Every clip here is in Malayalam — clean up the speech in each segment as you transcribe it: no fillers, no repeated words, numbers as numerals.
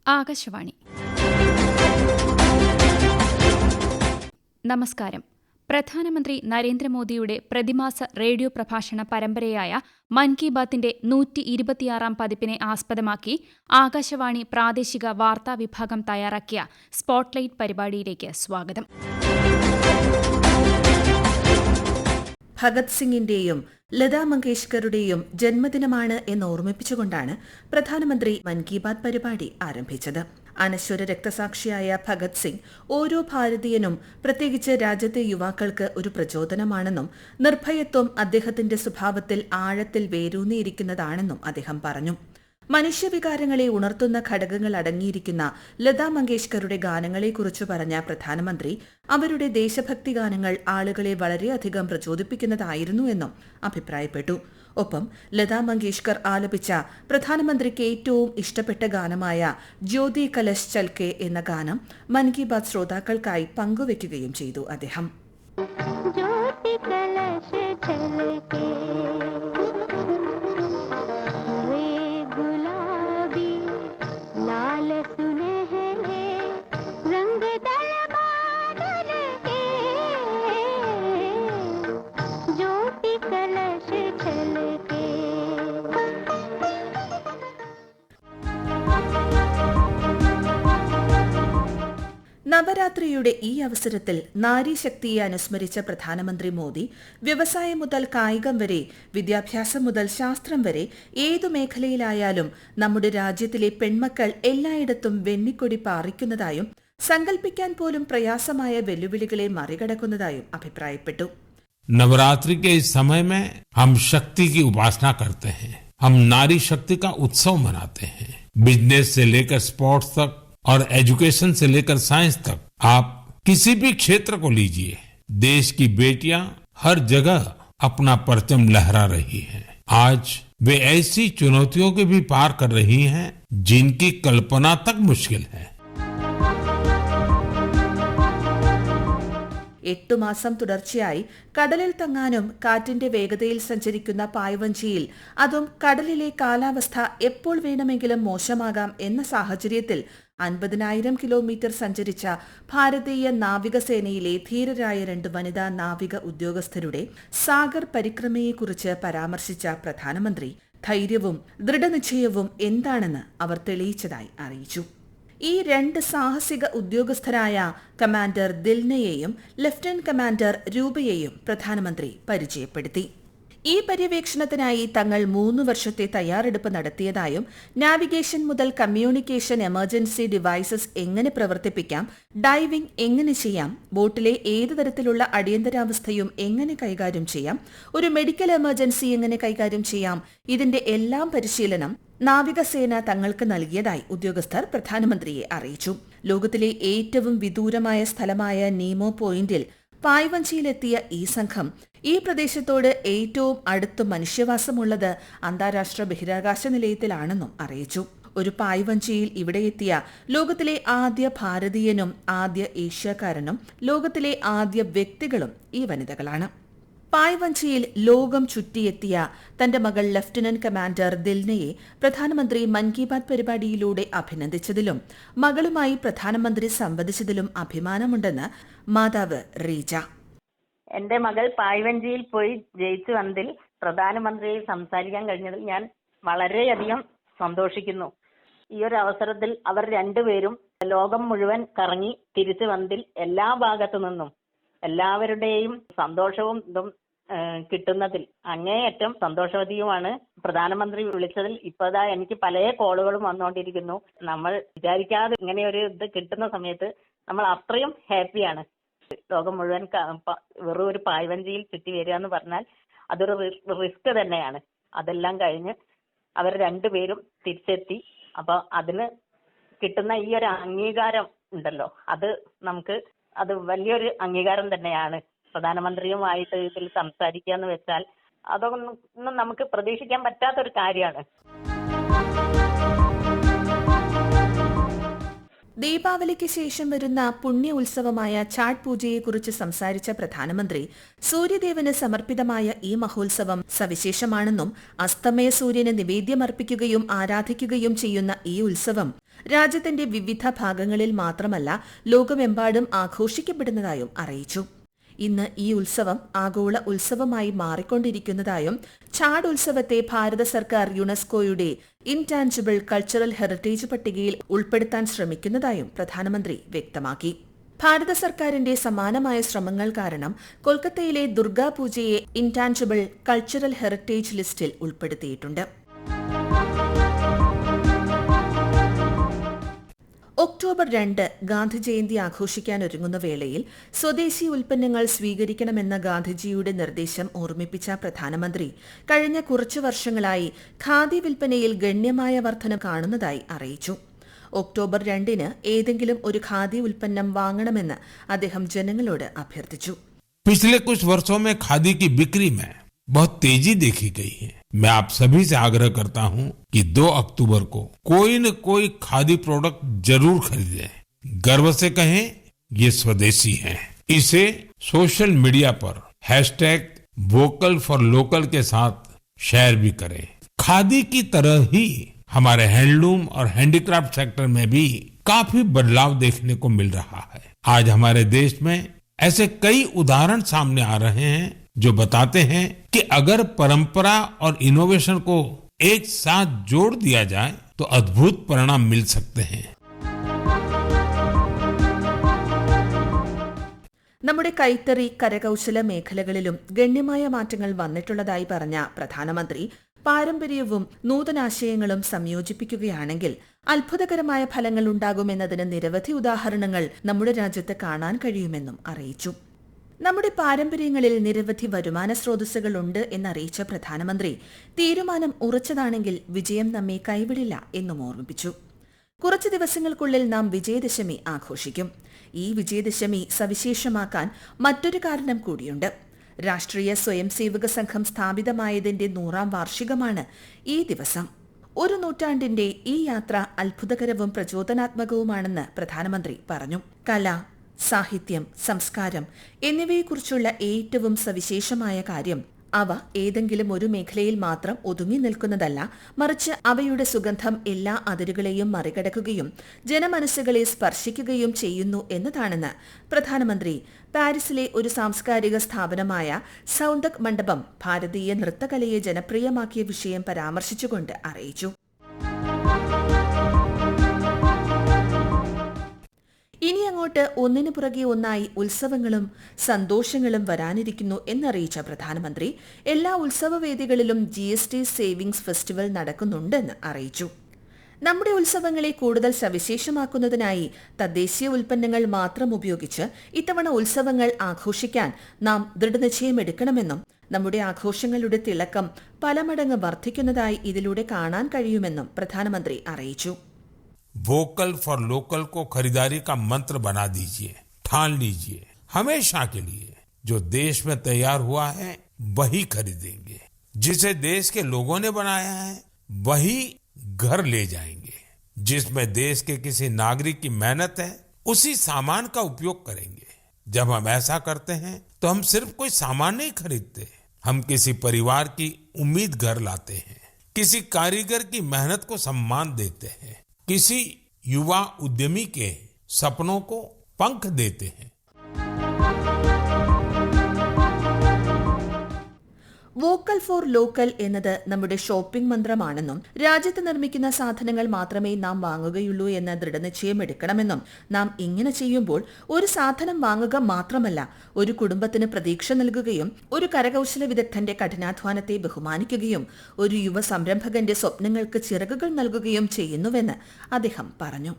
ആകാശവാണി. നമസ്കാരം. പ്രധാനമന്ത്രി നരേന്ദ്രമോദിയുടെ പ്രതിമാസ റേഡിയോ പ്രഭാഷണ പരമ്പരയായ മൻ കി ബാത്തിന്റെ 126 പതിപ്പിനെ ആസ്പദമാക്കി ആകാശവാണി പ്രാദേശിക വാർത്താ വിഭാഗം തയ്യാറാക്കിയ സ്പോട്ട്ലൈറ്റ് പരിപാടിയിലേക്ക് സ്വാഗതം. ഭഗത് സിംഗിന്റെയും ലതാ മങ്കേഷ്കറുടെയും ജന്മദിനമാണ് എന്ന് ഓർമ്മിപ്പിച്ചുകൊണ്ടാണ് പ്രധാനമന്ത്രി മൻ കി ബാത് പരിപാടി ആരംഭിച്ചത്. അനശ്വര രക്തസാക്ഷിയായ ഭഗത് സിംഗ് ഓരോ ഭാരതീയനും, പ്രത്യേകിച്ച് രാജ്യത്തെ യുവാക്കൾക്ക് ഒരു പ്രചോദനമാണെന്നും നിർഭയത്വം അദ്ദേഹത്തിന്റെ സ്വഭാവത്തിൽ ആഴത്തിൽ വേരൂന്നിയിരിക്കുന്നതാണെന്നും അദ്ദേഹം പറഞ്ഞു. മനുഷ്യവികാരങ്ങളെ ഉണർത്തുന്ന ഘടകങ്ങൾ അടങ്ങിയിരിക്കുന്ന ലതാ മങ്കേഷ്കറുടെ ഗാനങ്ങളെക്കുറിച്ച് പറഞ്ഞ പ്രധാനമന്ത്രി അവരുടെ ദേശഭക്തി ഗാനങ്ങൾ ആളുകളെ വളരെയധികം പ്രചോദിപ്പിക്കുന്നതായിരുന്നു എന്നും അഭിപ്രായപ്പെട്ടു. ഒപ്പം ലതാ മങ്കേഷ്കർ ആലപിച്ച പ്രധാനമന്ത്രിക്ക് ഏറ്റവും ഇഷ്ടപ്പെട്ട ഗാനമായ ജ്യോതി കലശ് ചൽക്കെ എന്ന ഗാനം മൻ കി ബാത് ശ്രോതാക്കൾക്കായി പങ്കുവയ്ക്കുകയും ചെയ്തു അദ്ദേഹം. നവരാത്രിയുടെ ഈ അവസരത്തിൽ നാരീശക്തിയെ അനുസ്മരിച്ച പ്രധാനമന്ത്രി മോദി വ്യവസായം മുതൽ കായികം വരെ, വിദ്യാഭ്യാസം മുതൽ ശാസ്ത്രം വരെ ഏതു മേഖലയിലായാലും നമ്മുടെ രാജ്യത്തിലെ പെൺമക്കൾ എല്ലായിടത്തും വെണ്ണിക്കൊടി പാറിക്കുന്നതായും സങ്കൽപ്പിക്കാൻ പോലും പ്രയാസമായ വെല്ലുവിളികളെ മറികടക്കുന്നതായും അഭിപ്രായപ്പെട്ടു. नवरात्रि के इस समय में हम शक्ति की उपासना करते हैं. हम नारी शक्ति का उत्सव मनाते हैं. बिजनेस से लेकर स्पोर्ट्स तक और एजुकेशन से लेकर साइंस तक, आप किसी भी क्षेत्र को लीजिए, देश की बेटियां हर जगह अपना परचम लहरा रही हैं. आज वे ऐसी चुनौतियों के भी पार कर रही हैं जिनकी कल्पना तक मुश्किल है. 8 മാസം തുടർച്ചയായി കടലിൽ തങ്ങാനും കാറ്റിന്റെ വേഗതയിൽ സഞ്ചരിക്കുന്ന പായ്വഞ്ചിയിൽ, അതും കടലിലെ കാലാവസ്ഥ എപ്പോൾ വേണമെങ്കിലും മോശമാകാം എന്ന സാഹചര്യത്തിൽ 50,000 കിലോമീറ്റർ സഞ്ചരിച്ച ഭാരതീയ നാവികസേനയിലെ ധീരരായ 2 വനിതാ നാവിക ഉദ്യോഗസ്ഥരുടെ സാഗർ പരിക്രമയെക്കുറിച്ച് പരാമർശിച്ച പ്രധാനമന്ത്രി ധൈര്യവും ദൃഢനിശ്ചയവും എന്താണെന്ന് അവർ തെളിയിച്ചതായി അറിയിച്ചു. ഈ 2 സാഹസിക ഉദ്യോഗസ്ഥരായ കമാൻഡർ ദിൽനയെയും ലഫ്റ്റനന്റ് കമാൻഡർ രൂപയെയും പ്രധാനമന്ത്രി പരിചയപ്പെടുത്തി. ഈ പര്യവേക്ഷണത്തിനായി തങ്ങൾ 3 വർഷത്തെ തയ്യാറെടുപ്പ് നടത്തിയതായും നാവിഗേഷൻ മുതൽ കമ്മ്യൂണിക്കേഷൻ, എമർജൻസി ഡിവൈസസ് എങ്ങനെ പ്രവർത്തിപ്പിക്കാം, ഡൈവിംഗ് എങ്ങനെ ചെയ്യാം, ബോട്ടിലെ ഏത് തരത്തിലുള്ള അടിയന്തരാവസ്ഥയും എങ്ങനെ കൈകാര്യം ചെയ്യാം, ഒരു മെഡിക്കൽ എമർജൻസി എങ്ങനെ കൈകാര്യം ചെയ്യാം, ഇതിന്റെ എല്ലാം പരിശീലനം നാവികസേന തങ്ങൾക്ക് നൽകിയതായി ഉദ്യോഗസ്ഥർ പ്രധാനമന്ത്രിയെ അറിയിച്ചു. ലോകത്തിലെ ഏറ്റവും വിദൂരമായ സ്ഥലമായ നീമോ പോയിന്റിൽ പായ്വഞ്ചിയിലെത്തിയ ഈ സംഘം ഈ പ്രദേശത്തോട് ഏറ്റവും അടുത്ത് മനുഷ്യവാസമുള്ളത് അന്താരാഷ്ട്ര ബഹിരാകാശ നിലയത്തിലാണെന്നും അറിയിച്ചു. ഒരു പായ്വഞ്ചിയിൽ ഇവിടെ എത്തിയ ലോകത്തിലെ ആദ്യ ഭാരതീയനും ആദ്യ ഏഷ്യക്കാരനും ലോകത്തിലെ ആദ്യ വ്യക്തികളും ഈ വനിതകളാണ്. പായ്വഞ്ചിയിൽ ലോകം ചുറ്റിയെത്തിയ തന്റെ മകൾ ലഫ്റ്റനന്റ് കമാൻഡർ ദിൽനയെ പ്രധാനമന്ത്രി മൻ കി ബാത് പരിപാടിയിലൂടെ അഭിനന്ദിച്ചതിലും മകളുമായി പ്രധാനമന്ത്രി സംവദിച്ചതിലും അഭിമാനമുണ്ടെന്ന് മാതാവ് റീജ. എന്റെ മകൾ പായ്വഞ്ചിയിൽ പോയി ജയിച്ചു വന്നതിൽ പ്രധാനമന്ത്രിയെ സംസാരിക്കാൻ കഴിഞ്ഞതിൽ ഞാൻ വളരെയധികം സന്തോഷിക്കുന്നു. ഈ ഒരു അവസരത്തിൽ അവർ രണ്ടുപേരും ലോകം മുഴുവൻ കറങ്ങി തിരിച്ചു വന്നതിൽ എല്ലാ ഭാഗത്തു നിന്നും എല്ലാവരുടെയും സന്തോഷവും ഇതും കിട്ടുന്നതിൽ അങ്ങേയറ്റം സന്തോഷവതിയുമാണ്. പ്രധാനമന്ത്രി വിളിച്ചതിൽ ഇപ്പോഴാ എനിക്ക് പല കോളുകളും വന്നുകൊണ്ടിരിക്കുന്നു. നമ്മൾ വിചാരിക്കാതെ ഇങ്ങനെ ഒരു ഇത് കിട്ടുന്ന സമയത്ത് നമ്മൾ അത്രയും ഹാപ്പിയാണ്. ലോകം മുഴുവൻ വെറും ഒരു പായ്വഞ്ചിയിൽ ചുറ്റി വരിക എന്ന് പറഞ്ഞാൽ അതൊരു റിസ്ക് തന്നെയാണ്. അതെല്ലാം കഴിഞ്ഞ് അവർ രണ്ടുപേരും തിരിച്ചെത്തി. അപ്പൊ അതിന് കിട്ടുന്ന ഈ ഒരു അംഗീകാരം ഉണ്ടല്ലോ, അത് വലിയൊരു അംഗീകാരം തന്നെയാണ്. പ്രധാനമന്ത്രിയുമായിട്ട് ഇതിൽ സംസാരിക്കുക എന്ന് വെച്ചാൽ അതൊന്നും നമുക്ക് പ്രതീക്ഷിക്കാൻ പറ്റാത്തൊരു കാര്യമാണ്. ദീപാവലിക്ക് ശേഷം വരുന്ന പുണ്യ ഉത്സവമായ ഛാട്ട് പൂജയെക്കുറിച്ച് സംസാരിച്ച പ്രധാനമന്ത്രി സൂര്യദേവന് സമർപ്പിതമായ ഈ മഹോത്സവം സവിശേഷമാണെന്നും അസ്തമയ സൂര്യന് നിവേദ്യമർപ്പിക്കുകയും ആരാധിക്കുകയും ചെയ്യുന്ന ഈ ഉത്സവം രാജ്യത്തിന്റെ വിവിധ ഭാഗങ്ങളിൽ മാത്രമല്ല ലോകമെമ്പാടും ആഘോഷിക്കപ്പെടുന്നതായും അറിയിച്ചു. ഇന്ന് ഈ ഉത്സവം ആഗോള ഉത്സവമായി മാറിക്കൊണ്ടിരിക്കുന്നതായും ഛാഡ് ഉത്സവത്തെ ഭാരത സർക്കാർ യുനെസ്കോയുടെ ഇൻടാഞ്ചിബിൾ കൾച്ചറൽ ഹെറിറ്റേജ് പട്ടികയിൽ ഉൾപ്പെടുത്താൻ ശ്രമിക്കുന്നതായും പ്രധാനമന്ത്രി വ്യക്തമാക്കി. ഭാരത സർക്കാരിന്റെ സമാനമായ ശ്രമങ്ങൾ കാരണം കൊൽക്കത്തയിലെ ദുർഗാപൂജയെ ഇൻടാഞ്ചിബിൾ കൾച്ചറൽ ഹെറിറ്റേജ് ലിസ്റ്റിൽ ഉൾപ്പെടുത്തിയിട്ടുണ്ട്. ഒക്ടോബർ 2 ഗാന്ധി ജയന്തി ആഘോഷിക്കാനൊരുങ്ങുന്ന വേളയിൽ സ്വദേശി ഉൽപ്പന്നങ്ങൾ സ്വീകരിക്കണമെന്ന ഗാന്ധിജിയുടെ നിർദ്ദേശം ഓർമ്മിപ്പിച്ച പ്രധാനമന്ത്രി കഴിഞ്ഞ കുറച്ചു വർഷങ്ങളായി ഖാദി വിൽപ്പനയിൽ ഗണ്യമായ വർധന കാണുന്നതായി അറിയിച്ചു. ഒക്ടോബർ 2 ഏതെങ്കിലും ഒരു ഖാദി ഉൽപ്പന്നം വാങ്ങണമെന്ന് അദ്ദേഹം ജനങ്ങളോട് അഭ്യർത്ഥിച്ചു. पिछले कुछ वर्षों में खादी की बिक्री में बहुत तेजी देखी गई है. मैं आप सभी से आग्रह करता हूं कि 2 अक्टूबर को कोई न कोई खादी प्रोडक्ट जरूर खरीदें. गर्व से कहें ये स्वदेशी है. इसे सोशल मीडिया पर #वोकल फॉर लोकल के साथ शेयर भी करें. खादी की तरह ही हमारे हैंडलूम और हैंडीक्राफ्ट सेक्टर में भी काफी बदलाव देखने को मिल रहा है. आज हमारे देश में ऐसे कई उदाहरण सामने आ रहे हैं जो बताते हैं कि अगर परंपरा और इनोवेशन को एक साथ जोड़ दिया जाए तो अद्भुत परिणाम मिल सकते हैं. നമ്മുടെ കൈത്തറി കരകൌശല മേഖലകളിലും ഗണ്യമായ മാറ്റങ്ങൾ വന്നിട്ടുള്ളതായി പറഞ്ഞ പ്രധാനമന്ത്രി പാരമ്പര്യവും നൂതനാശയങ്ങളും സംയോജിപ്പിക്കുകയാണെങ്കിൽ അത്ഭുതകരമായ ഫലങ്ങൾ ഉണ്ടാകുമെന്നതിന് നിരവധി ഉദാഹരണങ്ങൾ നമ്മുടെ രാജ്യത്ത് കാണാൻ കഴിയുമെന്നും അറിയിച്ചു. നമ്മുടെ പാരമ്പര്യങ്ങളിൽ നിരവധി വരുമാന സ്രോതസ്സുകളുണ്ട് എന്നറിയിച്ച പ്രധാനമന്ത്രി തീരുമാനം ഉറച്ചതാണെങ്കിൽ വിജയം നമ്മെ കൈവിടില്ല എന്നും ഓർമ്മിപ്പിച്ചു. കുറച്ചു ദിവസങ്ങൾക്കുള്ളിൽ നാം വിജയദശമി ആഘോഷിക്കും. ഈ വിജയദശമി സവിശേഷമാക്കാൻ മറ്റൊരു കാരണം കൂടിയുണ്ട്. രാഷ്ട്രീയ സ്വയംസേവക സംഘം സ്ഥാപിതമായതിന്റെ 100ാം വാർഷികമാണ് ഈ ദിവസം. ഒരു നൂറ്റാണ്ടിന്റെ ഈ യാത്ര അത്ഭുതകരവും പ്രചോദനാത്മകവുമാണെന്ന് പ്രധാനമന്ത്രി പറഞ്ഞു. കല, സാഹിത്യം, സംസ്കാരം എന്നിവയെക്കുറിച്ചുള്ള ഏറ്റവും സവിശേഷമായ കാര്യം അവ ഏതെങ്കിലും ഒരു മേഖലയിൽ മാത്രം ഒതുങ്ങി നിൽക്കുന്നതല്ല, മറിച്ച് അവയുടെ സുഗന്ധം എല്ലാ അതിരുകളെയും മറികടക്കുകയും ജനമനസ്സുകളെ സ്പർശിക്കുകയും ചെയ്യുന്നു എന്നതാണെന്ന് പ്രധാനമന്ത്രി പാരീസിലെ ഒരു സാംസ്കാരിക സ്ഥാപനമായ സൗന്ദക് മണ്ഡപം ഭാരതീയ നൃത്തകലയെ ജനപ്രിയമാക്കിയ വിഷയം പരാമർശിച്ചുകൊണ്ട് അറിയിച്ചു. ഇനി അങ്ങോട്ട് ഒന്നിനു പുറകെ ഒന്നായി ഉത്സവങ്ങളും സന്തോഷങ്ങളും വരാനിരിക്കുന്നു എന്നറിയിച്ച പ്രധാനമന്ത്രി എല്ലാ ഉത്സവവേദികളിലും GST സേവിംഗ്സ് ഫെസ്റ്റിവൽ നടക്കുന്നുണ്ടെന്ന് അറിയിച്ചു. നമ്മുടെ ഉത്സവങ്ങളെ കൂടുതൽ സവിശേഷമാക്കുന്നതിനായി തദ്ദേശീയ ഉൽപ്പന്നങ്ങൾ മാത്രം ഉപയോഗിച്ച് ഇത്തവണ ഉത്സവങ്ങൾ ആഘോഷിക്കാൻ നാം ദൃഢനിശ്ചയമെടുക്കണമെന്നും നമ്മുടെ ആഘോഷങ്ങളുടെ തിളക്കം പല മടങ്ങ് വർദ്ധിക്കുന്നതായി ഇതിലൂടെ കാണാൻ കഴിയുമെന്നും പ്രധാനമന്ത്രി അറിയിച്ചു. वोकल फॉर लोकल को खरीदारी का मंत्र बना दीजिए. ठान लीजिए हमेशा के लिए जो देश में तैयार हुआ है वही खरीदेंगे. जिसे देश के लोगों ने बनाया है वही घर ले जाएंगे. जिसमें देश के किसी नागरिक की मेहनत है उसी सामान का उपयोग करेंगे. जब हम ऐसा करते हैं तो हम सिर्फ कोई सामान नहीं खरीदते, हम किसी परिवार की उम्मीद घर लाते हैं, किसी कारीगर की मेहनत को सम्मान देते हैं, किसी युवा उद्यमी के सपनों को पंख देते हैं. വോക്കൽ ഫോർ ലോക്കൽ എന്നത് നമ്മുടെ ഷോപ്പിംഗ് മന്ത്രമാണെന്നും രാജ്യത്ത് നിർമ്മിക്കുന്ന സാധനങ്ങൾ മാത്രമേ നാം വാങ്ങുകയുള്ളൂ എന്ന ദൃഢനിശ്ചയം എടുക്കണമെന്നും നാം ഇങ്ങനെ ചെയ്യുമ്പോൾ ഒരു സാധനം വാങ്ങുക മാത്രമല്ല, ഒരു കുടുംബത്തിന് പ്രതീക്ഷ നൽകുകയും ഒരു കരകൌശല വിദഗ്ധന്റെ കഠിനാധ്വാനത്തെ ബഹുമാനിക്കുകയും ഒരു യുവ സംരംഭകന്റെ സ്വപ്നങ്ങൾക്ക് ചിറകുകൾ നൽകുകയും ചെയ്യുന്നുവെന്ന് അദ്ദേഹം പറഞ്ഞു.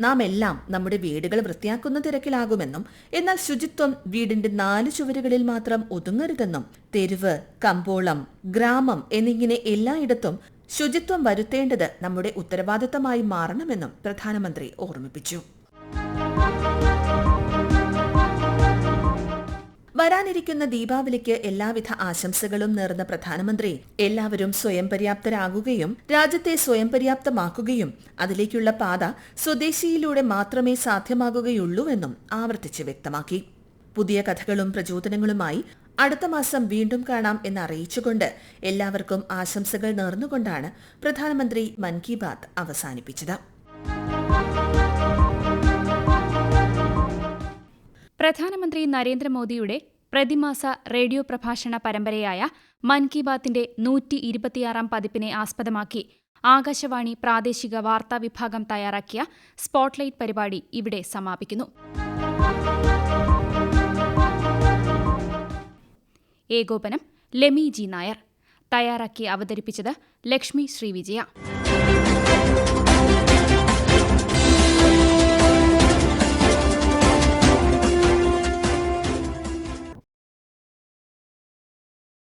നാം എല്ലാം നമ്മുടെ വീടുകൾ വൃത്തിയാക്കുന്ന തിരക്കിലാകുമെന്നും എന്നാൽ ശുചിത്വം വീടിന്റെ 4 ചുവരുകളിൽ മാത്രം ഒതുങ്ങരുതെന്നും തെരുവ്, കമ്പോളം, ഗ്രാമം എന്നിങ്ങനെ എല്ലായിടത്തും ശുചിത്വം വരുത്തേണ്ടത് നമ്മുടെ ഉത്തരവാദിത്തമായി മാറണമെന്നും പ്രധാനമന്ത്രി ഓർമ്മിപ്പിച്ചു. വരാനിരിക്കുന്ന ദീപാവലിക്ക് എല്ലാവിധ ആശംസകളും നേർന്ന പ്രധാനമന്ത്രി എല്ലാവരും സ്വയം പര്യാപ്തരാകുകയും രാജ്യത്തെ സ്വയം പര്യാപ്തമാക്കുകയും അതിലേക്കുള്ള പാത സ്വദേശിയിലൂടെ മാത്രമേ സാധ്യമാകുകയുള്ളൂവെന്നും ആവർത്തിച്ച് വ്യക്തമാക്കി. പുതിയ കഥകളും പ്രചോദനങ്ങളുമായി അടുത്ത മാസം വീണ്ടും കാണാം എന്നറിയിച്ചുകൊണ്ട് എല്ലാവർക്കും ആശംസകൾ നേർന്നുകൊണ്ടാണ് പ്രധാനമന്ത്രി മൻ കി ബാത്ത് അവസാനിപ്പിച്ചത്. പ്രധാനമന്ത്രി നരേന്ദ്രമോദിയുടെ പ്രതിമാസ റേഡിയോ പ്രഭാഷണ പരമ്പരയായ മൻ കി ബാത്തിന്റെ 126 പതിപ്പിനെ ആസ്പദമാക്കി ആകാശവാണി പ്രാദേശിക വാർത്താ വിഭാഗം തയ്യാറാക്കിയ സ്പോട്ട്ലൈറ്റ് പരിപാടി ഇവിടെ സമാപിക്കുന്നു. ഏകോപനം ലെമി ജി നായർ. തയ്യാറാക്കി അവതരിപ്പിച്ചത് ലക്ഷ്മി ശ്രീവിജയ.